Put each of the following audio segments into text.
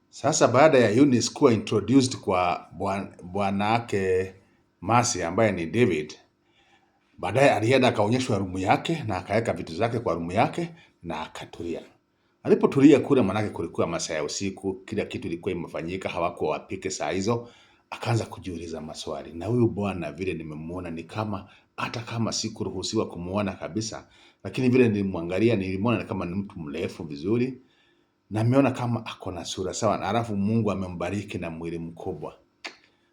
Sasa baada ya Eunice kuwa introduced kwa bwana yake Mercy ambaye ni David, baadaye alienda akaonyeshwa rumu yake na akaweka vitu zake kwa rumu yake na akatulia. Alipotulia kule, manake kulikuwa masaa ya usiku, kila kitu ilikuwa imefanyika, hawakuwa wapike saa hizo. Akaanza kujiuliza maswali, na huyu bwana vile nimemuona ni kama, hata kama sikuruhusiwa kumuona kabisa, lakini vile nilimwangalia nilimuona ni kama ni mtu mrefu vizuri, na nimeona kama ako na sura sawa, na alafu Mungu amembariki na mwili mkubwa.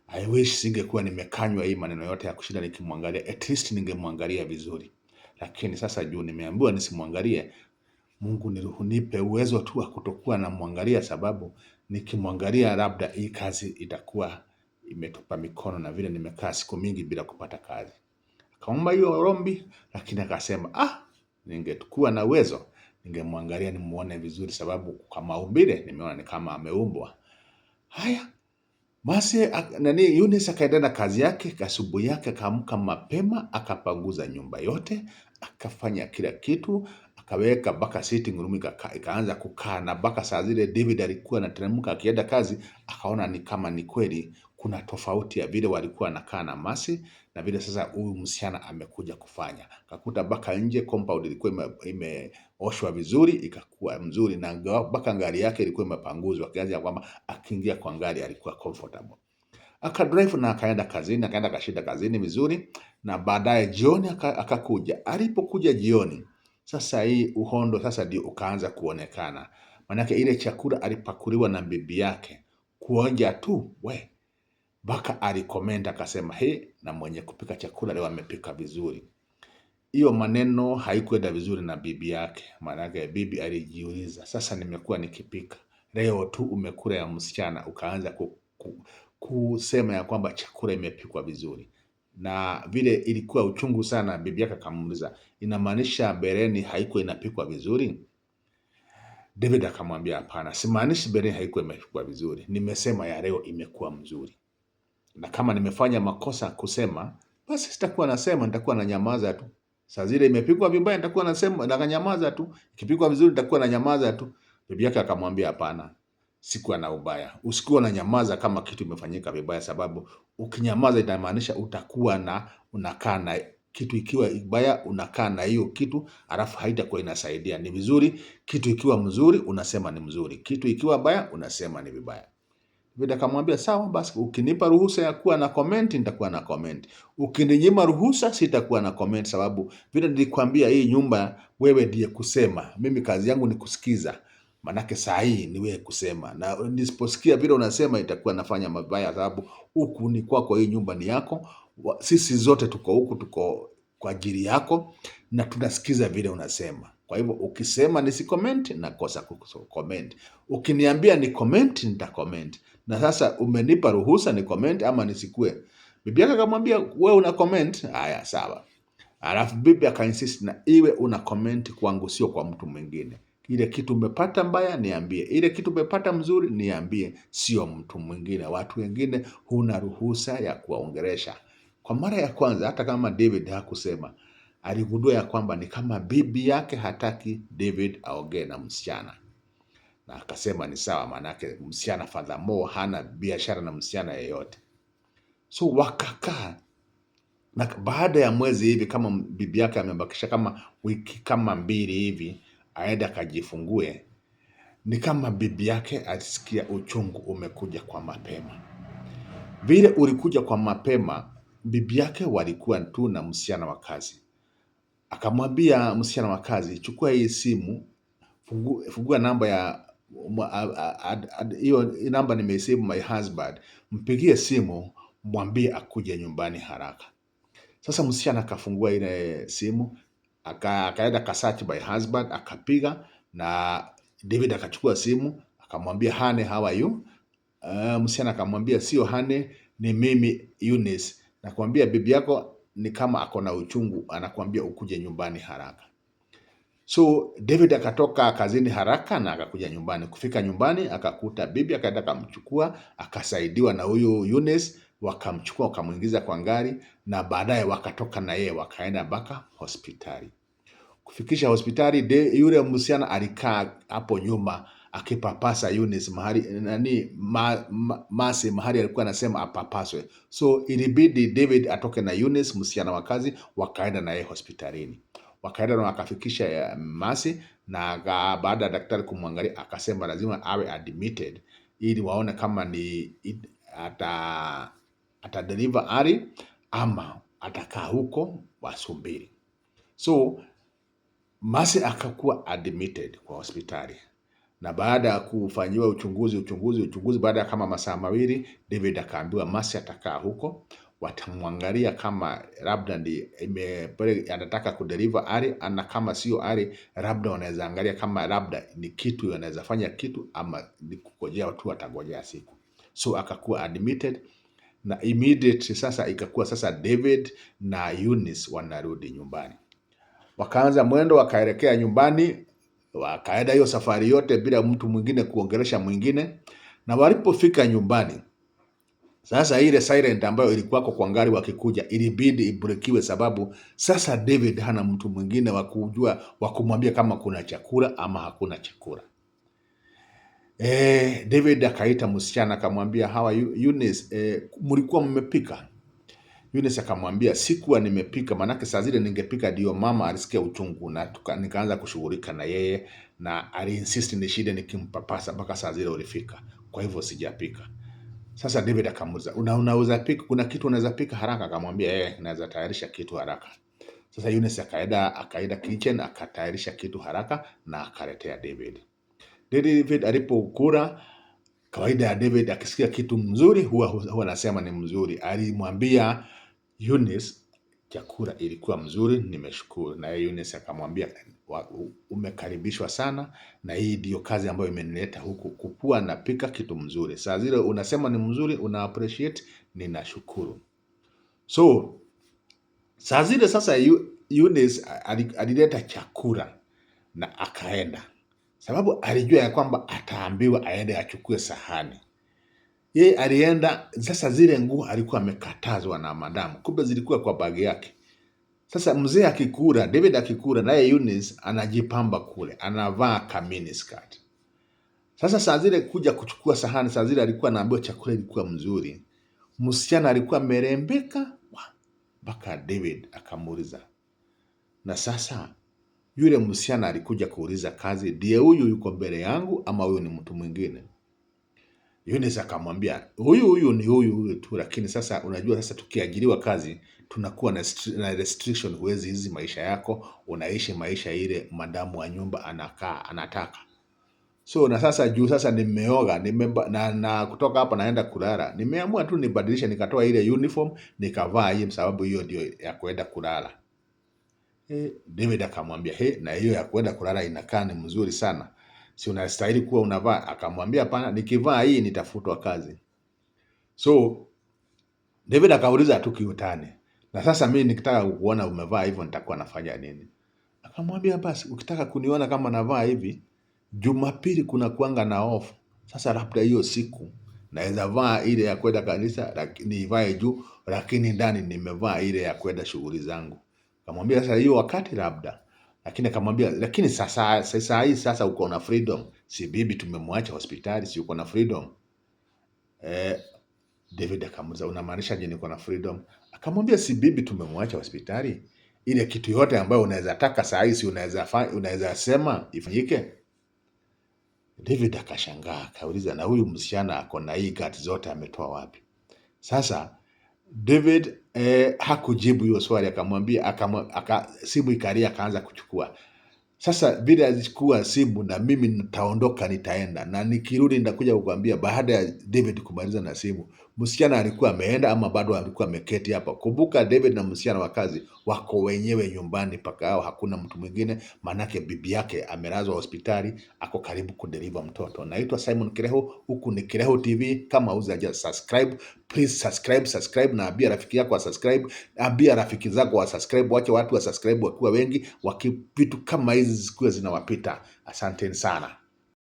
I wish singekuwa nimekanywa hii maneno yote ya kushinda nikimwangalia, at least ningemwangalia vizuri. Lakini sasa juu nimeambiwa nisimwangalie, Mungu nipe uwezo tu wa kutokuwa na mwangalia, sababu nikimwangalia labda hii kazi itakuwa imetupa mikono, na vile nimekaa siku mingi bila kupata kazi. Akaomba hiyo ombi, lakini akasema ningekuwa na uwezo ningemwangalia nimuone vizuri, sababu kwa maumbile nimeona ni kama ameumbwa. Haya basi, Eunice akaenda na kazi yake. Asubuhi yake akaamka mapema, akapanguza nyumba yote, akafanya kila kitu, akaweka mpaka sitting room ikaanza kukaa, na mpaka saa zile David alikuwa anateremka akienda kazi, akaona ni kama ni kweli kuna tofauti ya vile walikuwa nakaa na Mercy na vile sasa huyu msichana amekuja kufanya. Akakuta mpaka nje compound ilikuwa imeoshwa vizuri, ikakuwa mzuri, na mpaka gari yake ilikuwa imepanguzwa kiasi ya kwamba akiingia kwa gari alikuwa comfortable. Akadrive na akaenda kazini, akaenda kashinda kazini vizuri, na baadaye jioni akakuja. Alipokuja jioni, sasa hii uhondo sasa ndio ukaanza kuonekana. Manake ile chakula alipakuliwa na bibi yake, kuonja tu mpaka alikomenda akasema, na mwenye kupika chakula leo amepika vizuri. Hiyo maneno haikuenda vizuri na bibi yake, manake bibi alijiuliza, sasa nimekuwa nikipika, leo tu umekula ya msichana ukaanza kusema ya kwamba chakula imepikwa vizuri. Na vile ilikuwa uchungu sana, bibi yake akamuuliza, inamaanisha mbeleni haikuwa inapikwa vizuri? David akamwambia, hapana, simaanishi mbeleni haikuwa imepikwa vizuri, nimesema ya leo imekuwa mzuri. Na kama nimefanya makosa kusema, basi sitakuwa nasema, nitakuwa na nyamaza tu. Saa zile imepikwa vibaya nitakuwa nasema na nyamaza tu, ikipikwa vizuri nitakuwa na nyamaza tu. Bibi yake akamwambia, hapana, sikuwa na ubaya. Usikuwa na nyamaza kama kitu imefanyika vibaya, sababu ukinyamaza inamaanisha utakuwa unakaa na kitu. Ikiwa vibaya unakaa na hiyo kitu, alafu haitakuwa inasaidia. Ni vizuri kitu ikiwa mzuri unasema ni mzuri, kitu ikiwa baya unasema ni vibaya. David akamwambia, sawa basi, ukinipa ruhusa ya kuwa na comment nitakuwa na comment. Ukininyima ruhusa sitakuwa na comment, sababu vile nilikwambia hii nyumba wewe ndiye kusema. Mimi kazi yangu ni kusikiza. Manake saa hii ni wewe kusema. Na nisiposikia vile unasema itakuwa nafanya mabaya, sababu huku ni kwako, hii nyumba ni yako. Sisi zote tuko huku, tuko kwa ajili yako na tunasikiza vile unasema. Kwa hivyo ukisema nisicomment nakosa kucomment. Ukiniambia ni comment nitacomment. Na sasa umenipa ruhusa ni comment ama nisikue? Bibi yake akamwambia, wewe una comment? Haya, sawa. Alafu bibi akainsist na iwe una comment kwangu, sio kwa mtu mwingine. Ile kitu umepata mbaya niambie, ile kitu umepata mzuri niambie, sio mtu mwingine. Watu wengine huna ruhusa ya kuwaongelesha. Kwa mara ya kwanza, hata kama David hakusema, aligundua ya kwamba ni kama bibi yake hataki David aongee na msichana. Na akasema ni sawa, manake msichana furthermore hana biashara na msichana yeyote. So wakakaa, na baada ya mwezi hivi, kama bibi yake amebakisha kama wiki kama 2 hivi aende akajifungue, ni kama bibi yake alisikia uchungu umekuja kwa mapema. Vile ulikuja kwa mapema, bibi yake walikuwa tu na msichana wa kazi. Akamwambia msichana wa kazi, chukua hii simu, fungua namba ya hiyo namba nimesave my husband, mpigie simu mwambie akuje nyumbani haraka. Sasa msichana akafungua ile simu, akaenda kasearch my husband, akapiga, na David akachukua simu akamwambia, honey, how are you? Msichana akamwambia, sio honey, ni mimi Eunice. Nakwambia bibi yako ni kama ako na uchungu, anakuambia ukuje nyumbani haraka. So David akatoka kazini haraka na akakuja nyumbani. Kufika nyumbani akakuta bibi, akaenda akamchukua, akasaidiwa na huyu Eunice, wakamchukua wakamuingiza kwa gari, na baadaye wakatoka na yeye wakaenda mpaka hospitali. Kufikisha hospitali, yule msichana alikaa hapo nyuma akipapasa Eunice mahali Mercy mahali alikuwa anasema apapaswe. So ilibidi David atoke na Eunice msichana wa kazi, wakaenda na yeye hospitalini. Wakaenda na wakafikisha Mercy, na baada ya daktari kumwangalia akasema lazima awe admitted ili waone kama ni ata deliver early ama atakaa huko wasubiri. So Mercy akakuwa admitted kwa hospitali, na baada ya kufanyiwa uchunguzi, baada ya kama masaa mawili, David akaambiwa Mercy atakaa huko, watamwangalia kama labda anataka kudeliver early, ana kama sio early, labda wanaweza angalia kama labda ni kitu anaweza fanya kitu, ama ni kungojea watu watangojea siku. So akakuwa admitted, na immediate sasa ikakuwa sasa David na Eunice wanarudi nyumbani. Wakaanza mwendo, wakaelekea nyumbani, wakaenda hiyo safari yote bila mtu mwingine kuongelesha mwingine. Na walipofika nyumbani, sasa ile silent ambayo ilikuwako kwa ngari wakikuja ilibidi ibrekiwe, sababu sasa David hana mtu mwingine wa kumwambia kama kuna chakula ama hakuna chakula. David akaita msichana akamwambia, hawa Eunice, mlikuwa mmepika? Eunice akamwambia, sikuwa nimepika, manake saa zile ningepika ndio mama alisikia uchungu, na nikaanza kushughulika na yeye, na aliinsist nishinde nikimpapasa mpaka saa zile ulifika, kwa hivyo sijapika. Sasa David akamuuliza, unaweza pika, kuna kitu unaweza pika haraka? Akamwambia naweza tayarisha kitu haraka. Sasa Eunice akaenda kitchen akatayarisha kitu haraka na akaletea David. David alipokula, kawaida ya David akisikia kitu mzuri huwa anasema ni mzuri. Alimwambia Eunice chakula ilikuwa mzuri, nimeshukuru. Na Eunice akamwambia, umekaribishwa sana, na hii ndio kazi ambayo imenileta huku, kupua na pika kitu mzuri. Saa zile unasema ni mzuri, una appreciate, ninashukuru. So saa zile sasa Eunice alileta chakula na akaenda, sababu alijua ya kwamba ataambiwa aende achukue sahani. Yeye alienda, sasa zile nguo alikuwa amekatazwa na madamu, kumbe zilikuwa kwa bagi yake. Sasa mzee akikula, David akikula, naye Eunice anajipamba kule, anavaa kamini skirt. Sasa saa zile kuja kuchukua sahani, saa zile alikuwa anaambiwa chakula ilikuwa mzuri. Msichana alikuwa merembeka mpaka David akamuuliza. Na sasa yule msichana alikuja kuuliza kazi, ndiye huyu yuko mbele yangu ama huyu ni mtu mwingine? Eunice akamwambia, huyu ni huyu tu, lakini sasa unajua, sasa tukiajiriwa kazi tunakuwa na restriction, huwezi hizi maisha yako, unaishi maisha ile madamu wa nyumba anataka. So na sasa juu sasa nimeoga na kutoka hapa naenda kulala, nimeamua tu nibadilishe, nikatoa ile uniform nikavaa hii, sababu hiyo ndio ya kwenda kulala. David akamwambia, na hiyo ya kwenda kulala inakaa ni mzuri sana, si unastahili kuwa unavaa? Akamwambia, hapana, nikivaa hii nitafutwa kazi. So David akauliza tu kiutani, na sasa mimi nikitaka kuona umevaa hivyo nitakuwa nafanya nini? Akamwambia, basi ukitaka kuniona kama navaa hivi, Jumapili kuna kuanga na off. Sasa labda hiyo siku naweza vaa ile ya kwenda kanisa, lakini nivae juu, lakini ndani nimevaa ile ya kwenda shughuli zangu. Akamwambia, sasa hiyo wakati labda. Lakini akamwambia, lakini sasa hii sasa uko na freedom. Si bibi tumemwacha hospitali, si uko na freedom? David akamuuliza, unamaanisha je niko na freedom? Akamwambia, si bibi tumemwacha hospitali, ile kitu yote ambayo unaweza taka saa hii si unaweza sema ifanyike? David akashangaa, akauliza, na huyu msichana ako na hii gati zote ametoa wapi? Sasa David hakujibu hiyo swali, akamwambia simu ikalia, akaanza kuchukua. Sasa vile alichukua simu, na mimi nitaondoka, nitaenda, na nikirudi nitakuja kukwambia baada ya David kumaliza na simu, msichana alikuwa ameenda ama bado alikuwa ameketi hapa. Kumbuka David na msichana wa kazi wako wenyewe nyumbani paka hao, hakuna mtu mwingine, manake bibi yake amelazwa hospitali, ako karibu kudeliver mtoto. Naitwa Simon Kireho, huku ni Kireho TV. Kama hujaja subscribe, please subscribe, na ambia rafiki yako wa subscribe, ambia rafiki zako wa subscribe, wache watu wa subscribe wakiwa wengi, vitu kama hizi zikuwe zinawapita. Asanteni sana.